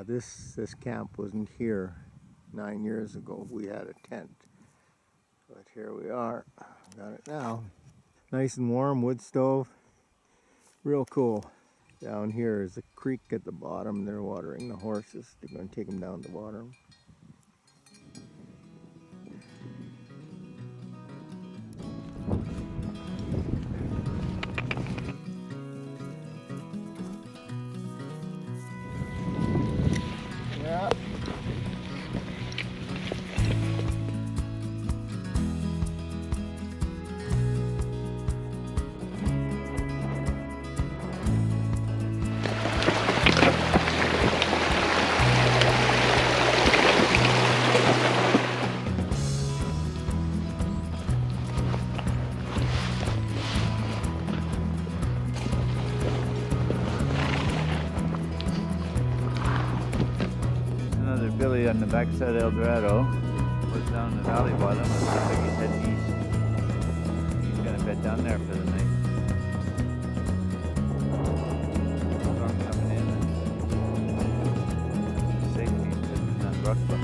Yeah, this camp wasn't here 9 years ago. We had a tent, but here we are. Got it now. Nice and warm, wood stove. Real cool. Down here is a creek at the bottom. They're watering the horses. They're going to take them down to water them. Yeah. Another billy on the backside of El Dorado was down the valley bottom. It looks like he's heading east. He's gonna bed down there for the night. Storm coming in and safety in that rock book.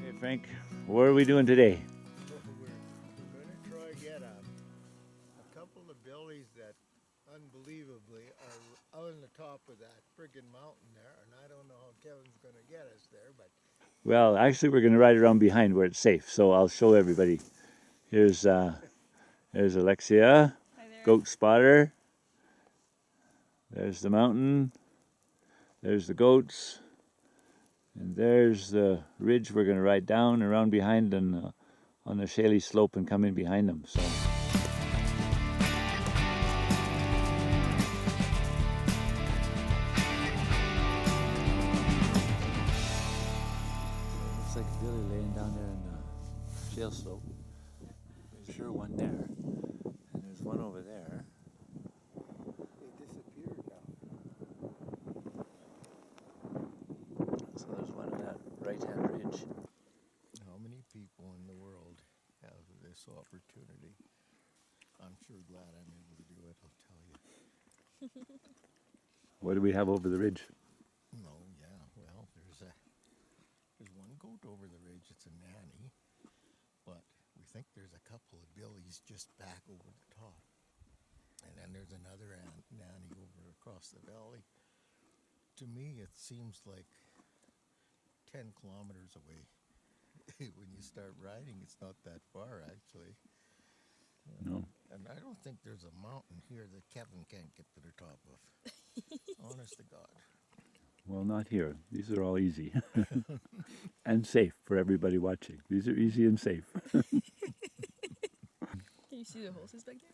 Hey Frank, what are we doing today? We're going to try to get a couple of billies that unbelievably are on the top of that friggin' mountain there, and I don't know how Kevin's going to get us there, but Well, actually we're going to ride around behind where it's safe, so I'll show everybody. Here's Alexia, goat spotter. There's the mountain. There's the goats. And there's the ridge we're going to ride down around behind and on the shaly slope and come in behind them. So. Looks like a billy laying down there in the shale slope. There's sure one there. And there's one over there. they disappeared now. So there's one on that right-hand ridge. How many people in the world have this opportunity? I'm sure glad I'm able to do it, I'll tell you. What do we have over the ridge? No, yeah, well, there's one goat over the ridge, it's a nanny, but we think there's a couple of billies just back over the top. And then there's another nanny over across the valley. To me, it seems like 10 kilometers away. When you start riding, it's not that far, actually. No. And I don't think there's a mountain here that Kevin can't get to the top of. Honest to God. Well, not here. These are all easy. And safe for everybody watching. These are easy and safe. Can you see the horses back there?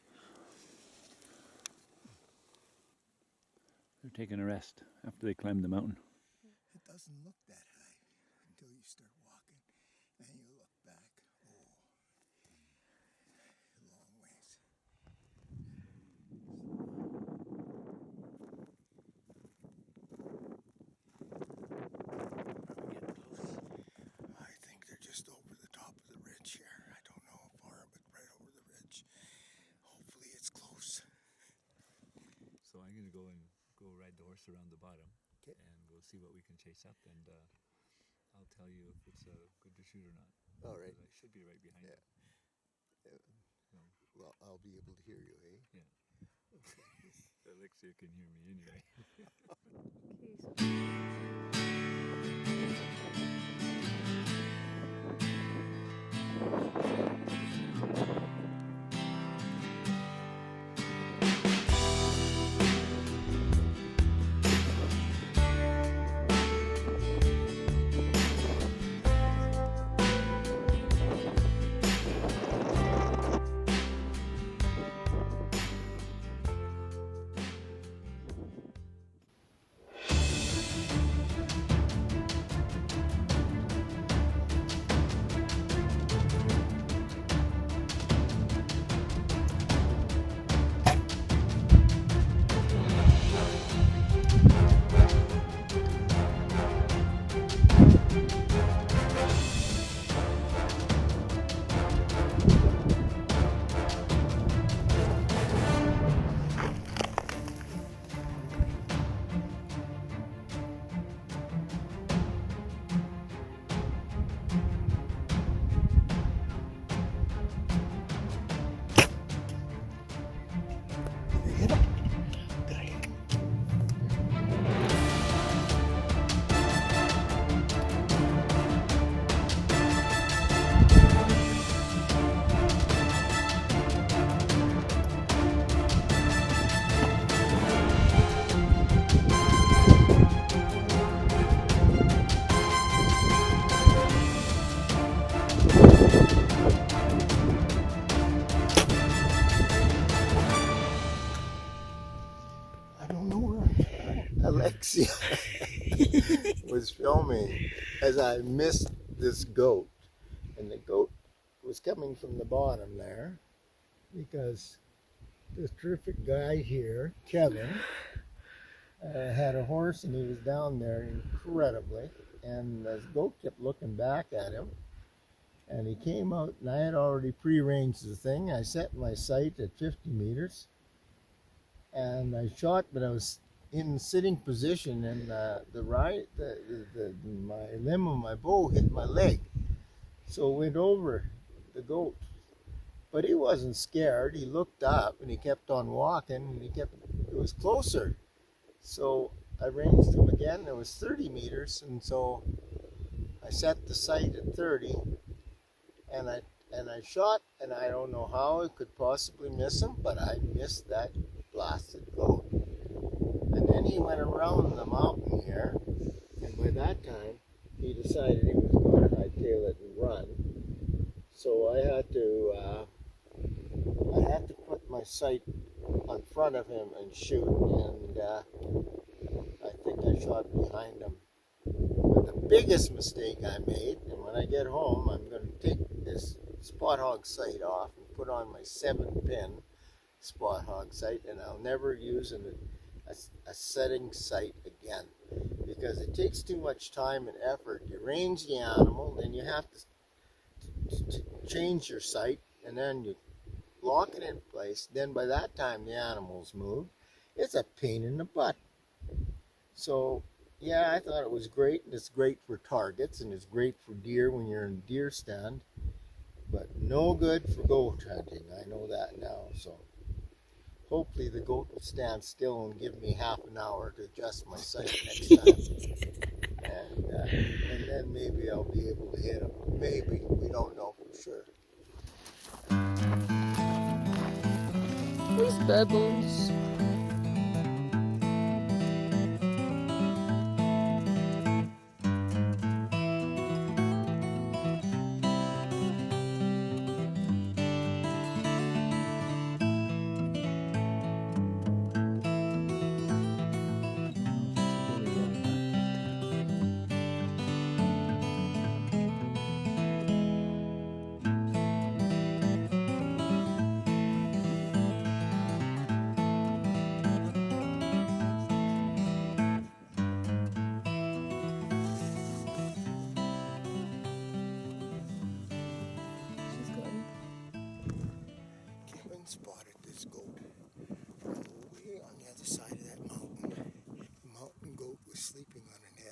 They're taking a rest after they climbed the mountain. It doesn't look that high until you start walking. And you look back. Oh, long ways. I think they're just over the top of the ridge here. I don't know how far, but right over the ridge. Hopefully it's close. So I'm going to go ride the horse around the bottom. Okay. And go see what we can chase up, and I'll tell you if it's good to shoot or not. All right. I should be right behind Yeah. you. So, Well, I'll be able to hear you, eh? yeah. Alexia can hear me anyway. I don't know where Alexia was filming as I missed this goat. And the goat was coming from the bottom there because this terrific guy here, Kevin, had a horse and he was down there incredibly. And the goat kept looking back at him. And he came out and I had already pre-arranged the thing. I set my sight at 50 meters. And I shot, but I was in sitting position, and my limb of my bow hit my leg, so it went over the goat. But he wasn't scared. He looked up and he kept on walking, and it was closer. So I ranged him again. It was 30 meters, and so I set the sight at 30, and I shot, and I don't know how I could possibly miss him, but I missed that blasted goat. And then he went around the mountain here, and by that time he decided he was going to hightail it and run. So I had to put my sight on front of him and shoot, and I think I shot behind him. But the biggest mistake I made, and when I get home I'm going to take this spot hog sight off and put on my 7-pin spot hog sight, and I'll never use a setting sight again because it takes too much time and effort. You range the animal, then you have to change your sight, and then you lock it in place. Then by that time the animal's moved. It's a pain in the butt. So yeah, I thought it was great, and it's great for targets, and it's great for deer when you're in a deer stand, but no good for goat hunting. I know that now. So hopefully the goat will stand still and give me half an hour to adjust my sight next time. And then maybe I'll be able to hit him. Maybe. We don't know for sure. Where's Bubbles?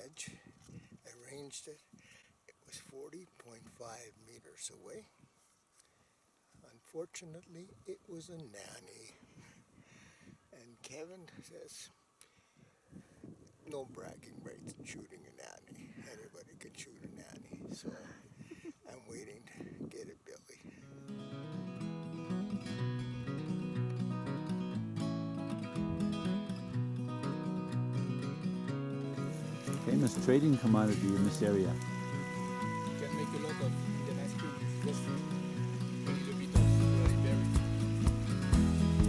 edge. I ranged it. It was 40.5 meters away. Unfortunately, it was a nanny. And Kevin says, no bragging rights in shooting a nanny. Anybody can shoot a nanny. So I'm waiting to get a Billy. Famous trading commodity in this area. You can make a lot of Indian ice cream with just a little bit of bloody berries.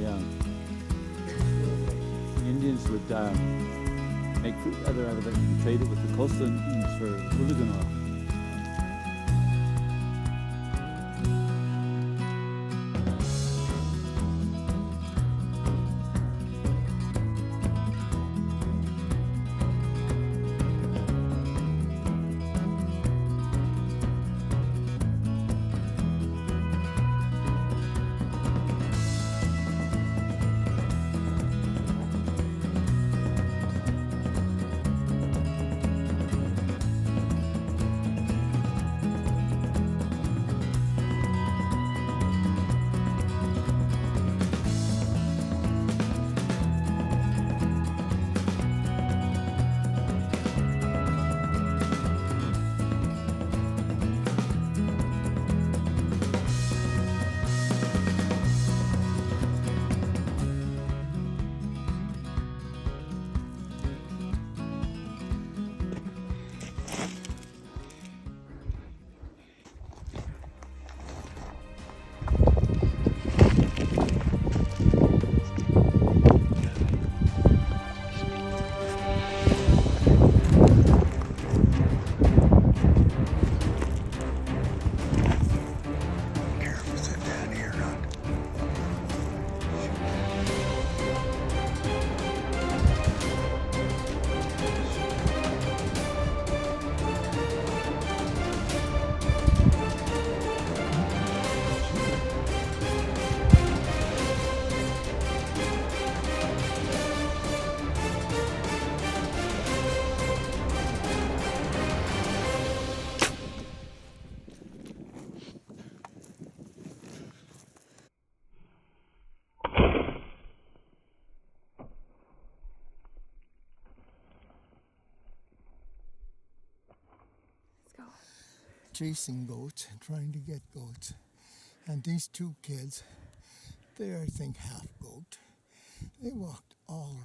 Yeah. The Indians would make fruit leather out of it and trade it with the coastal Indians for hooligan oil. Chasing goats and trying to get goats. And these two kids, they're I think half goat. They walked all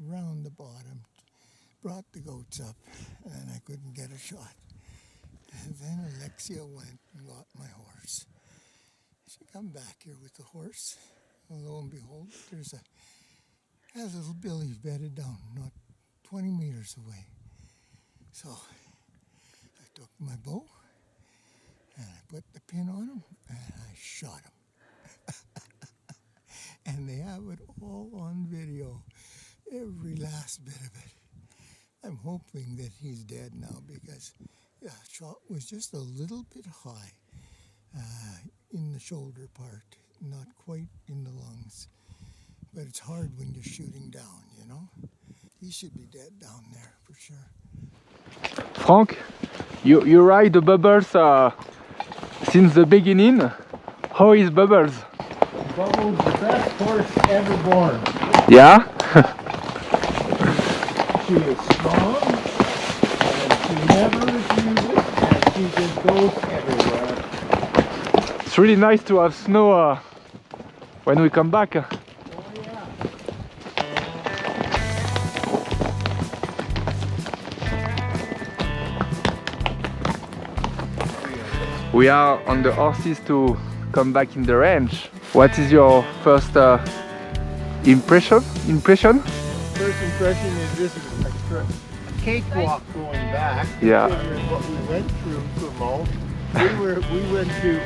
around the bottom, brought the goats up, and I couldn't get a shot. And then Alexia went and got my horse. She come back here with the horse, and lo and behold, there's a little Billy bedded down, not 20 meters away. So I took my bow, and I put the pin on him, and I shot him. And they have it all on video, every last bit of it. I'm hoping that he's dead now because the shot was just a little bit high in the shoulder part, not quite in the lungs. But it's hard when you're shooting down, you know? He should be dead down there for sure. Frank, you ride the Bubbles since the beginning. How is Bubbles? Bubbles, the best horse ever born. Yeah? She is strong, and she never refuses, and she just goes everywhere. It's really nice to have snow when we come back. Oh yeah. We are on the horses to come back in the ranch. What is your first impression? First impression is this is a cakewalk going back. Yeah. Considering what we went through for Mo. We went to,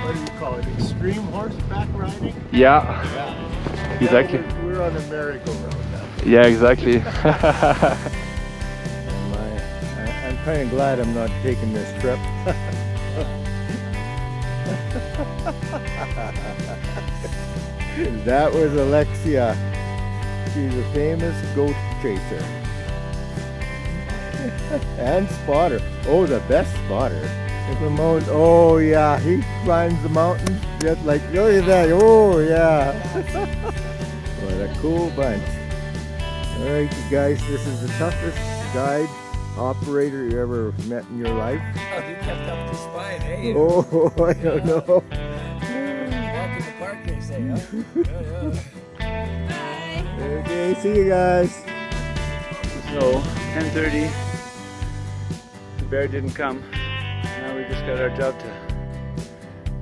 what do you call it, extreme horseback riding? Yeah, Yeah. exactly. Now we're on a merry-go-round now. Yeah, exactly. I'm kind of glad I'm not taking this trip. That was Alexia. She's a famous goat chaser. And spotter. Oh, the best spotter. Clement, oh yeah, he climbs the mountains just like, look at that, oh yeah. What a cool bunch. Alright you guys, this is the toughest guide operator you ever met in your life. Oh, you kept up the spine, eh? Oh, I don't know. Walk in the park, they say, huh? Okay, see you guys. So, 10:30. The bear didn't come. Now we just got our job to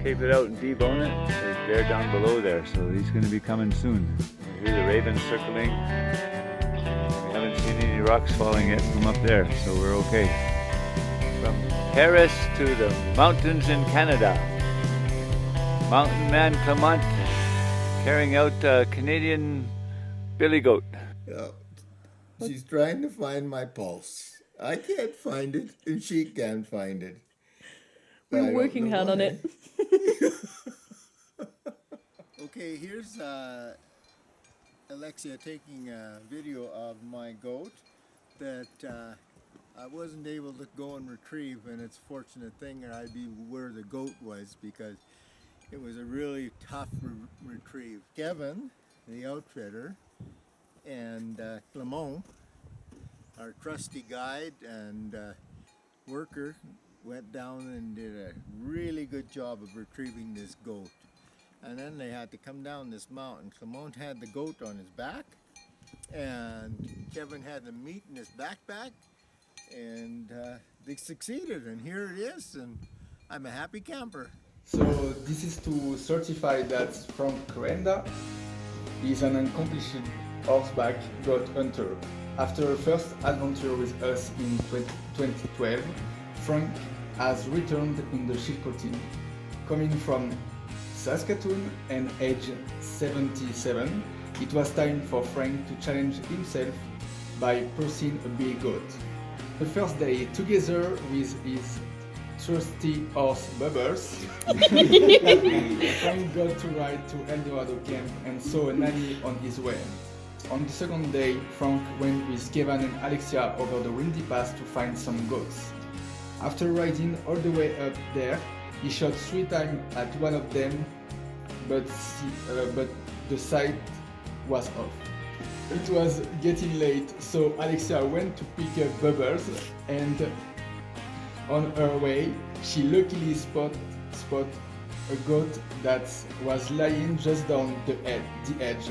cape it out and debone it. There's a bear down below there, so he's going to be coming soon. I hear the ravens circling. We haven't seen any rocks falling yet from up there, so we're okay. From Paris to the mountains in Canada. Mountain man Clement carrying out Canadian billy goat. Yeah. She's trying to find my pulse. I can't find it, and she can't find it. We're working hard on it. Okay, here's Alexia taking a video of my goat that I wasn't able to go and retrieve, and it's a fortunate thing that I'd be where the goat was because it was a really tough retrieve. Kevin, the outfitter, and Clement, our trusty guide and worker, went down and did a really good job of retrieving this goat. And then they had to come down this mountain. Clement had the goat on his back, and Kevin had the meat in his backpack, and they succeeded, and here it is, and I'm a happy camper. So this is to certify that Frank Coenda is an accomplished horseback goat hunter. After a first adventure with us in 2012, Frank has returned in the Chilco team. Coming from Saskatoon and age 77, it was time for Frank to challenge himself by pursuing a big goat. The first day, together with his trusty horse Bubbles, Frank got to ride to Eldorado camp and saw a nanny on his way. On the second day, Frank went with Kevin and Alexia over the windy pass to find some goats. After riding all the way up there, he shot 3 times at one of them, but the sight was off. It was getting late, so Alexia went to pick up Bubbles, and on her way, she luckily spot a goat that was lying just down the edge.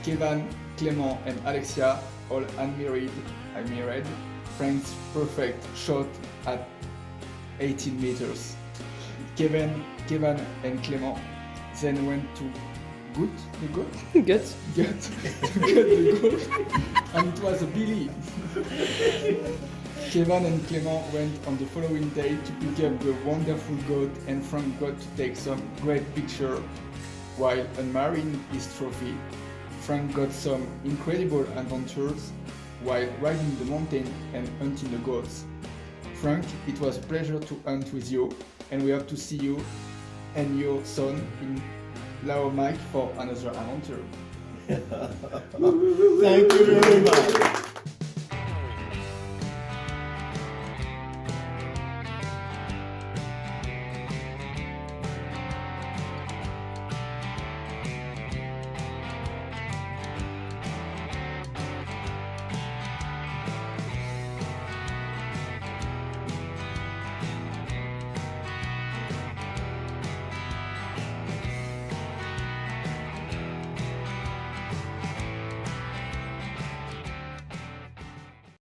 Kevin, Clement, and Alexia, all admired Frank's perfect shot at 18 meters. Kevin and Clement then went to gut the goat, and it was a Billy. Kevin and Clement went on the following day to pick up the wonderful goat, and Frank got to take some great pictures while admiring his trophy. Frank got some incredible adventures while riding the mountain and hunting the goats. Frank, it was a pleasure to hunt with you, and we hope to see you and your son in Lao Mike for another adventure. Thank you very much.